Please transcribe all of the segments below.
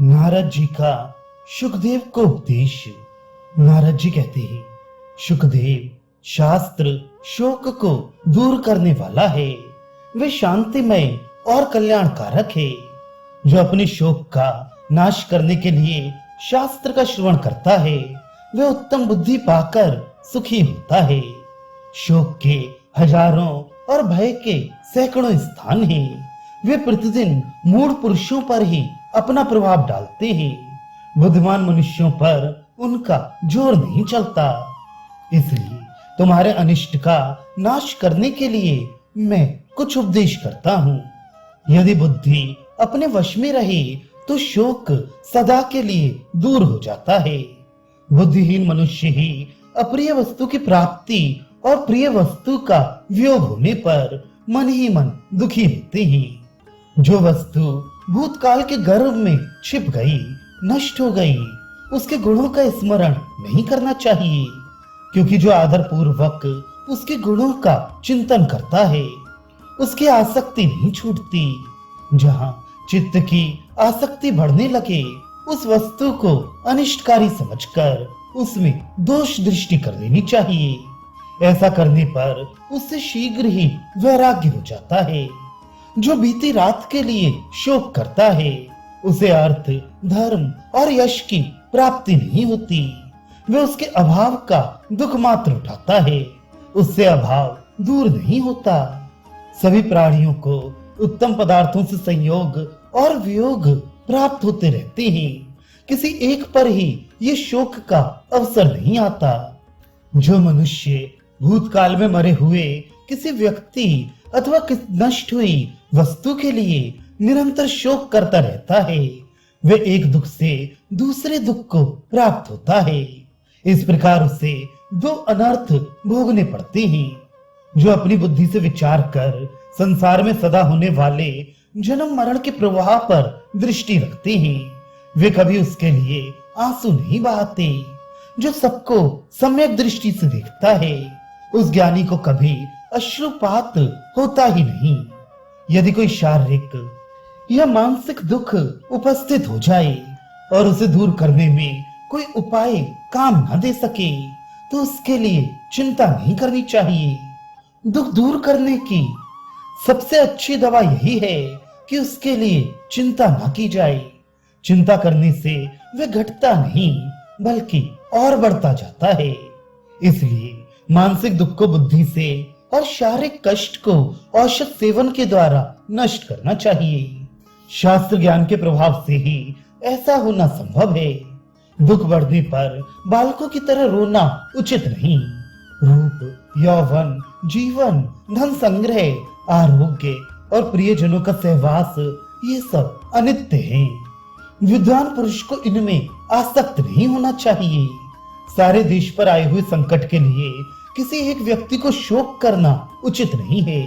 नारद जी का सुखदेव को उपदेश। नारद जी कहते हैं, सुखदेव, शास्त्र शोक को दूर करने वाला है। वे शांतिमय और कल्याणकारक है। जो अपने शोक का नाश करने के लिए शास्त्र का श्रवण करता है, वे उत्तम बुद्धि पाकर सुखी होता है। शोक के हजारों और भय के सैकड़ों स्थान हैं। वे प्रतिदिन मूढ़ पुरुषों पर ही अपना प्रभाव डालते हैं। बुद्धिमान मनुष्यों पर उनका जोर नहीं चलता। इसलिए तुम्हारे अनिष्ट का नाश करने के लिए मैं कुछ उपदेश करता हूँ। यदि बुद्धि अपने वश में रहे तो शोक सदा के लिए दूर हो जाता है। बुद्धिहीन मनुष्य ही अप्रिय वस्तु की प्राप्ति और प्रिय वस्तु का वियोग होने पर मन ही मन दुखी होते हैं। जो वस्तु भूतकाल के गर्भ में छिप गई, नष्ट हो गई, उसके गुणों का स्मरण नहीं करना चाहिए, क्योंकि जो आदर पूर्वक उसके गुणों का चिंतन करता है, उसकी आसक्ति नहीं छूटती। जहाँ चित्त की आसक्ति बढ़ने लगे, उस वस्तु को अनिष्टकारी समझकर उसमें दोष दृष्टि कर लेनी चाहिए। ऐसा करने पर उससे शीघ्र ही वैराग्य हो जाता है। जो बीती रात के लिए शोक करता है, उसे अर्थ, धर्म और यश की प्राप्ति नहीं होती। वे उसके अभाव का दुख मात्र उठाता है, उससे अभाव दूर नहीं होता। सभी प्राणियों को उत्तम पदार्थों से संयोग और वियोग प्राप्त होते रहते हैं। किसी एक पर ही ये शोक का अवसर नहीं आता। जो मनुष्य भूतकाल में मरे हुए किसी व्यक्ति अथवा नष्ट हुई वस्तु के लिए निरंतर शोक करता रहता है, वे एक दुख से दूसरे दुख को प्राप्त होता है। इस प्रकार उसे दो अनर्थ भोगने पड़ते हैं। जो अपनी बुद्धि से विचार कर संसार में सदा होने वाले जन्म मरण के प्रवाह पर दृष्टि रखते हैं, वे कभी उसके लिए आंसू नहीं बहाते। जो सबको सम्यक दृष्टि से देखता है, उस ज्ञानी को कभी अश्रुपात होता ही नहीं। यदि कोई शारीरिक या मानसिक दुख उपस्थित हो जाए और उसे दूर करने में कोई उपाय काम न दे सके, तो उसके लिए चिंता नहीं करनी चाहिए। दुख दूर करने की सबसे अच्छी दवा यही है कि उसके लिए चिंता न की जाए। चिंता करने से वह घटता नहीं, बल्कि और बढ़ता जाता है। इसलिए मानसिक दुख को बुद्धि से और शारीरिक कष्ट को औषध सेवन के द्वारा नष्ट करना चाहिए। शास्त्र ज्ञान के प्रभाव से ही ऐसा होना संभव है। दुख बढ़ने पर बालकों की तरह रोना उचित नहीं। रूप, यौवन, जीवन, धन संग्रह, आरोग्य और प्रियजनों का सहवास, ये सब अनित्य हैं। विद्वान पुरुष को इनमें आसक्त नहीं होना चाहिए। सारे देश पर आए हुए संकट के लिए किसी एक व्यक्ति को शोक करना उचित नहीं है।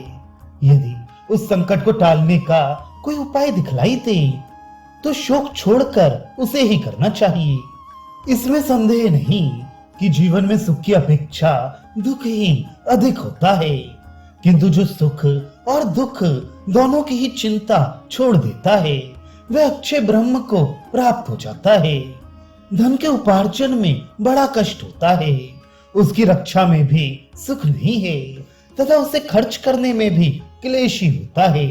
यदि उस संकट को टालने का कोई उपाय दिखलाई दे, तो शोक छोड़कर उसे ही करना चाहिए। इसमें संदेह नहीं कि जीवन में सुख की अपेक्षा दुख ही अधिक होता है, किंतु जो सुख और दुख दोनों की ही चिंता छोड़ देता है, वह अक्षय ब्रह्म को प्राप्त हो जाता है। धन के उपार्जन में बड़ा कष्ट होता है, उसकी रक्षा में भी सुख नहीं है, तथा उसे खर्च करने में भी क्लेश ही होता है।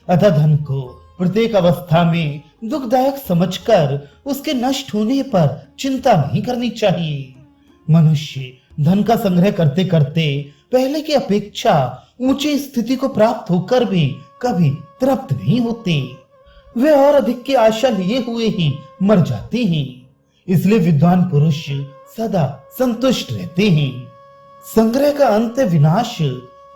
अतः धन को प्रत्येक अवस्था में दुखदायक समझकर उसके नष्ट होने पर चिंता नहीं करनी चाहिए। मनुष्य धन का संग्रह करते करते पहले की अपेक्षा ऊंची स्थिति को प्राप्त होकर भी कभी तृप्त नहीं होते। वे और अधिक की आशा लिए हुए ही मर जाते हैं। इसलिए विद्वान पुरुष सदा संतुष्ट रहते हैं। संग्रह का अंत है विनाश,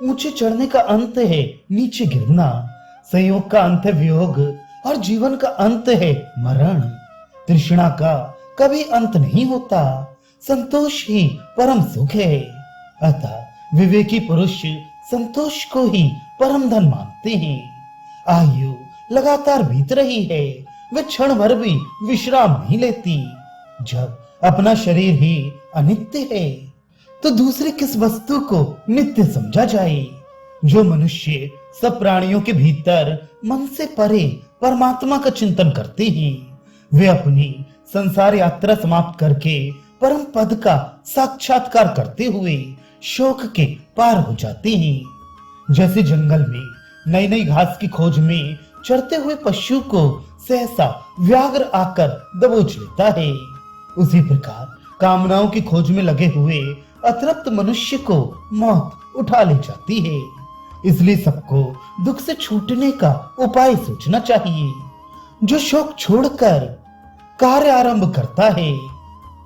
ऊंचे चढ़ने का अंत है नीचे गिरना, संयोग का अंत है वियोग और जीवन का अंत है मरण। तृष्णा का कभी अंत नहीं होता, संतोष ही परम सुख है। अतः विवेकी पुरुष संतोष को ही परम धन मानते हैं। आयु लगातार बीत रही है, वे क्षण भर भी विश्राम नहीं लेती। जब अपना शरीर ही अनित्य है, तो दूसरी किस वस्तु को नित्य समझा जाए। जो मनुष्य सब प्राणियों के भीतर मन से परे परमात्मा का चिंतन करते हैं, वे अपनी संसार यात्रा समाप्त करके परम पद का साक्षात्कार करते हुए शोक के पार हो जाते हैं। जैसे जंगल में नई नई घास की खोज में चढ़ते हुए पशु को सहसा व्याघ्र आकर दबोच लेता है, उसी प्रकार कामनाओं की खोज में लगे हुए अतृप्त मनुष्य को मौत उठा ले जाती है। इसलिए सबको दुख से छूटने का उपाय सोचना चाहिए। जो शोक छोड़कर कार्य आरंभ करता है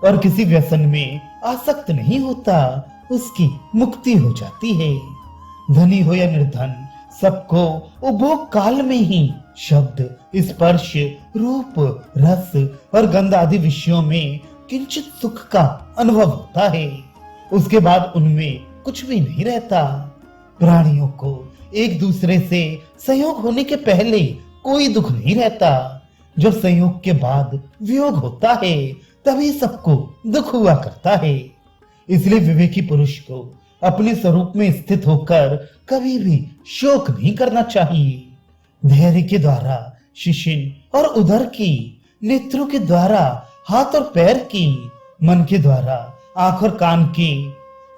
और किसी व्यसन में आसक्त नहीं होता, उसकी मुक्ति हो जाती है। धनी हो या निर्धन, सबको उपभोग काल में ही शब्द, स्पर्श, रूप, रस और गंध आदि विषयों में किंचित सुख का अनुभव होता है। उसके बाद उनमें कुछ भी नहीं रहता। प्राणियों को एक दूसरे से संयोग होने के पहले कोई दुख नहीं रहता। जब संयोग के बाद वियोग होता है तभी सबको दुख हुआ करता है। इसलिए विवेकी पुरुष को अपने स्वरूप में स्थित होकर कभी भी शोक नहीं करना चाहिए। धैर्य के द्वारा शिशिन और उदर की, नेत्रों के द्वारा हाथ और पैर की, मन के द्वारा आंख और कान की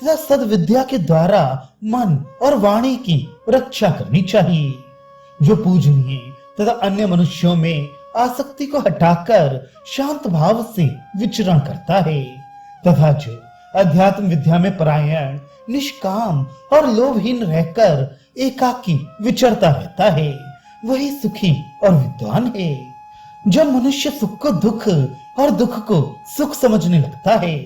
तथा सद्विद्या के द्वारा मन और वाणी की रक्षा करनी चाहिए। जो पूजनीय तथा अन्य मनुष्यों में आसक्ति को हटाकर शांत भाव से विचरण करता है तथा जो अध्यात्म विद्या में परायण, निष्काम और लोभहीन रहकर एकाकी विचरता रहता है, वही सुखी और विद्वान है। जब मनुष्य सुख को दुख और दुख को सुख समझने लगता है,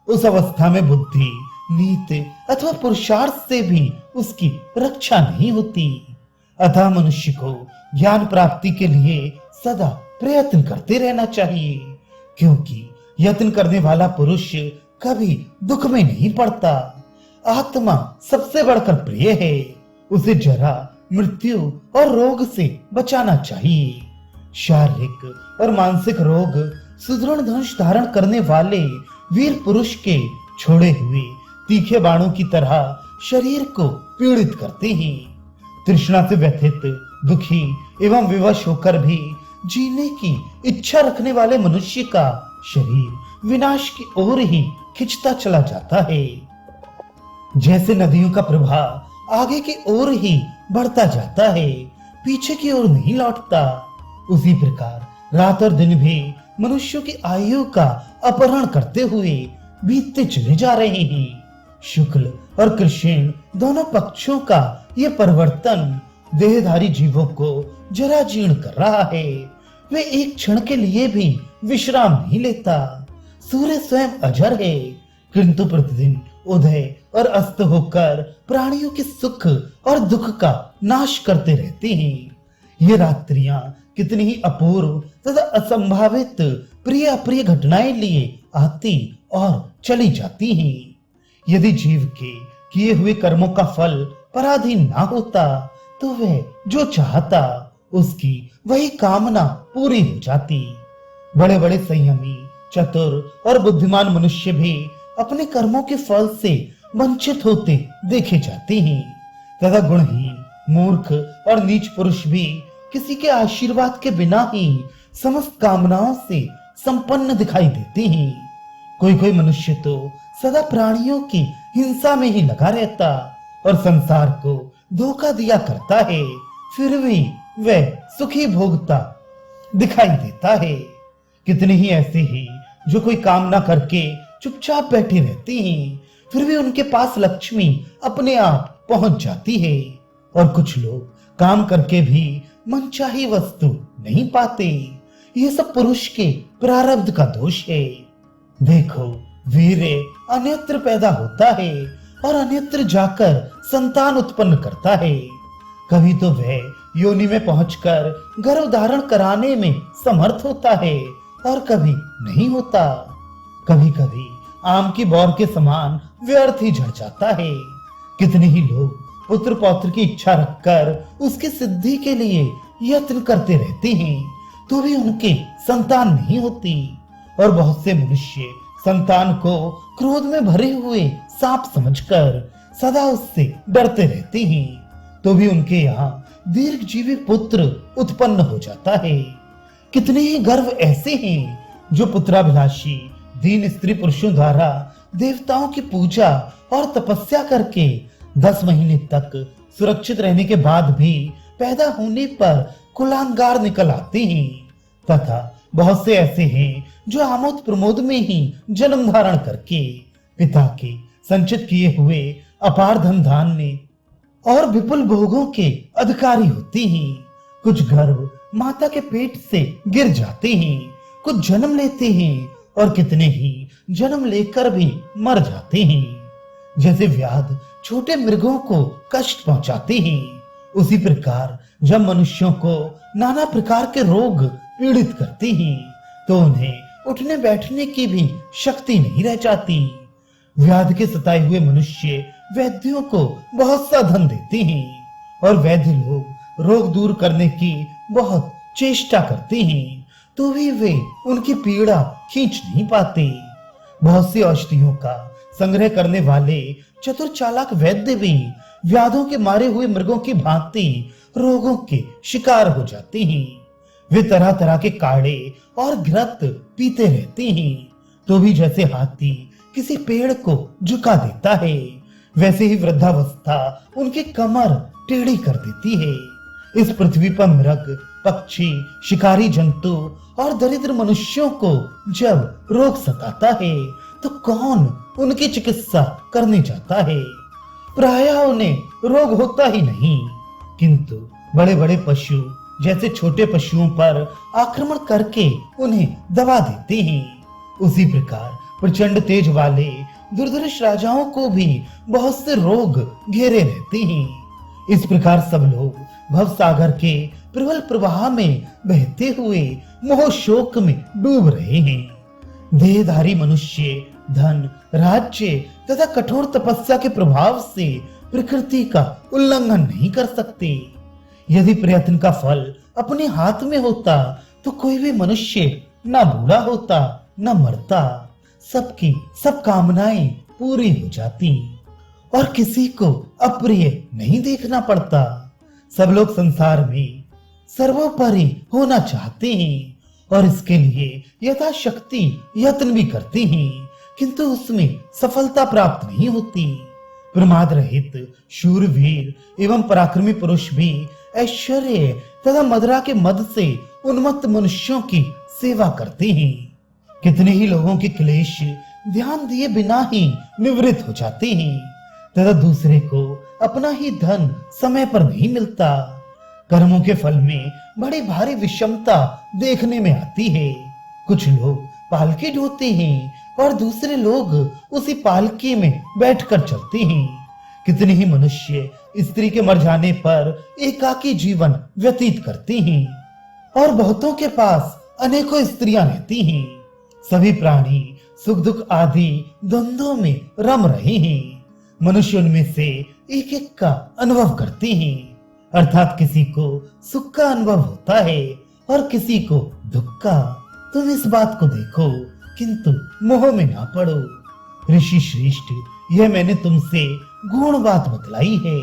उस अवस्था में बुद्धि, नीति अथवा पुरुषार्थ से भी उसकी रक्षा नहीं होती। अतः मनुष्य को ज्ञान प्राप्ति के लिए सदा प्रयत्न करते रहना चाहिए, क्योंकि यत्न करने वाला पुरुष कभी दुख में नहीं पड़ता। आत्मा सबसे बढ़कर प्रिय है, उसे जरा, मृत्यु और रोग से बचाना चाहिए। शारीरिक और मानसिक रोग सुदृढ़ धनुष धारण करने वाले वीर पुरुष के छोड़े हुए तीखे बाणों की तरह शरीर को पीड़ित करते हैं। तृष्णा से व्यथित, दुखी एवं विवश होकर भी जीने की इच्छा रखने वाले मनुष्य का शरीर विनाश की ओर ही खिंचता चला जाता है। जैसे नदियों का प्रवाह आगे की ओर ही बढ़ता जाता है, पीछे की ओर नहीं लौटता, उसी प्रकार रात और दिन भी मनुष्यों की आयु का अपहरण करते हुए बीतते चले जा रहे हैं। शुक्ल और कृष्ण दोनों पक्षों का ये परिवर्तन देहधारी जीवों को जरा जीर्ण कर रहा है। वे एक क्षण के लिए भी विश्राम नहीं लेता। सूर्य स्वयं अजर है, किंतु प्रतिदिन उदय और अस्त होकर प्राणियों के सुख और दुख का नाश करते रहते हैं। ये रात्रियां कितनी ही अपूर्व तथा असंभावित प्रिय अप्रिय घटनाएं लिए आती और चली जाती हैं। यदि जीव के किए हुए कर्मों का फल पराधीन ना होता तो वह जो चाहता उसकी वही कामना पूरी हो जाती। बड़े बड़े संयमी, चतुर और बुद्धिमान मनुष्य भी अपने कर्मों के फल से वंचित होते देखे जाते हैं तथा गुणहीन, मूर्ख और नीच पुरुष भी किसी के आशीर्वाद के बिना ही समस्त कामनाओं से संपन्न दिखाई देते हैं। कोई कोई मनुष्य तो सदा प्राणियों की हिंसा में ही लगा रहता और संसार को धोखा दिया करता है, फिर भी वह सुखी भोगता दिखाई देता है। कितने ही ऐसे ही जो कोई काम ना करके चुपचाप बैठे रहते हैं, फिर भी उनके पास लक्ष्मी अपने आप पहुंच जाती है। और कुछ लोग काम करके भी मनचाही वस्तु नहीं पाते। ये सब पुरुष के प्रारब्ध का दोष है। देखो, वीर अन्यत्र पैदा होता है और अन्यत्र जाकर संतान उत्पन्न करता है। कभी तो वह योनि में पहुंचकर गर्भ धारण कराने में समर्थ होता है और कभी नहीं होता। कभी कभी आम की बौर के समान व्यर्थ ही झड़ जाता है। कितने ही लोग पुत्र पौत्र की इच्छा रखकर उसकी सिद्धि के लिए यत्न करते रहते हैं, तो भी उनके संतान नहीं होती। और बहुत से मनुष्य संतान को क्रोध में भरे हुए सांप समझकर सदा उससे डरते रहते हैं, तो भी उनके यहाँ दीर्घजीवी पुत्र उत्पन्न हो जाता है। कितने ही गर्व ऐसे हैं जो पुत्राभिलाषी दीन स्त्री पुरुषों द्वारा देवताओं की पूजा और तपस्या करके 10 महीने तक सुरक्षित रहने के बाद भी पैदा होने पर कुलांगार निकल आते हैं, तथा बहुत से ऐसे हैं जो आमोद प्रमोद में ही जन्म धारण करके पिता के संचित किए हुए अपार धन धान्य और विपुल भोगों के अधिकारी होते हैं। कुछ गर्भ माता के पेट से गिर जाते हैं, कुछ जन्म लेते हैं और कितने ही जन्म लेकर भी मर जाते हैं। जैसे व्याध छोटे मृगों को कष्ट पहुंचाते हैं, उसी प्रकार जब मनुष्यों को नाना प्रकार के रोग पीड़ित करते हैं तो उन्हें उठने बैठने की भी शक्ति नहीं रह जाती। व्याध के सताए हुए मनुष्य वैद्यों को बहुत सा धन देते हैं और वैद्य लोग रोग दूर करने की बहुत चेष्टा करते हैं, तो भी वे उनकी पीड़ा खींच नहीं पाते। बहुत सी औषधियों का संग्रह करने वाले चतुर चालाक वैद्य भी व्याधों के मारे हुए मृगों की भांति रोगों के शिकार हो जाते हैं। वे तरह तरह के काढ़े और घृत पीते रहते हैं, तो भी जैसे हाथी किसी पेड़ को झुका देता है, वैसे ही वृद्धावस्था उनकी कमर टेढ़ी कर देती है। इस पृथ्वी पर मृग, पक्षी, शिकारी जंतु और दरिद्र मनुष्यों को जब रोग सताता है तो कौन उनकी चिकित्सा करने जाता है? प्रायः उन्हें रोग होता ही नहीं, किंतु बड़े बड़े पशु जैसे छोटे पशुओं पर आक्रमण करके उन्हें दबा देते हैं। उसी प्रकार प्रचंड तेज वाले दुर्धर्ष राजाओं को भी बहुत से रोग घेरे रहते हैं। इस प्रकार सब लोग भव सागर के प्रबल प्रवाह में बहते हुए मोह शोक में डूब रहे हैं। देहधारी मनुष्य धन, राज्य तथा कठोर तपस्या के प्रभाव से प्रकृति का उल्लंघन नहीं कर सकते। यदि प्रयत्न का फल अपने हाथ में होता तो कोई भी मनुष्य न बूढ़ा होता न मरता, सबकी सब कामनाएं पूरी हो जाती और किसी को अप्रिय नहीं देखना पड़ता। सब लोग संसार में सर्वोपरि होना चाहते हैं और इसके लिए यथाशक्ति यत्न भी करते हैं, किंतु उसमें सफलता प्राप्त नहीं होती। प्रमाद रहित शूरवीर एवं पराक्रमी पुरुष भी ऐश्वर्य तथा मदिरा के मद से उन्मत्त मनुष्यों की सेवा करते हैं। कितने ही लोगों के क्लेश ध्यान दिए बिना ही निवृत्त हो जाते हैं तथा दूसरे को अपना ही धन समय पर नहीं मिलता। कर्मों के फल में बड़ी भारी विषमता देखने में आती है। कुछ लोग पालकी ढोते हैं और दूसरे लोग उसी पालकी में बैठकर चलते हैं। कितने ही मनुष्य स्त्री के मर जाने पर एकाकी जीवन व्यतीत करते हैं और बहुतों के पास अनेकों स्त्रियां रहती हैं। सभी प्राणी सुख दुख आदि द्वंद्वों में रम रहे हैं। मनुष्य उनमें से एक एक का अनुभव करते हैं, अर्थात किसी को सुख का अनुभव होता है और किसी को दुख का। तुम इस बात को देखो किंतु मोह में ना पड़ो। ऋषि श्रेष्ठ, यह मैंने तुमसे गौण बात बतलाई है।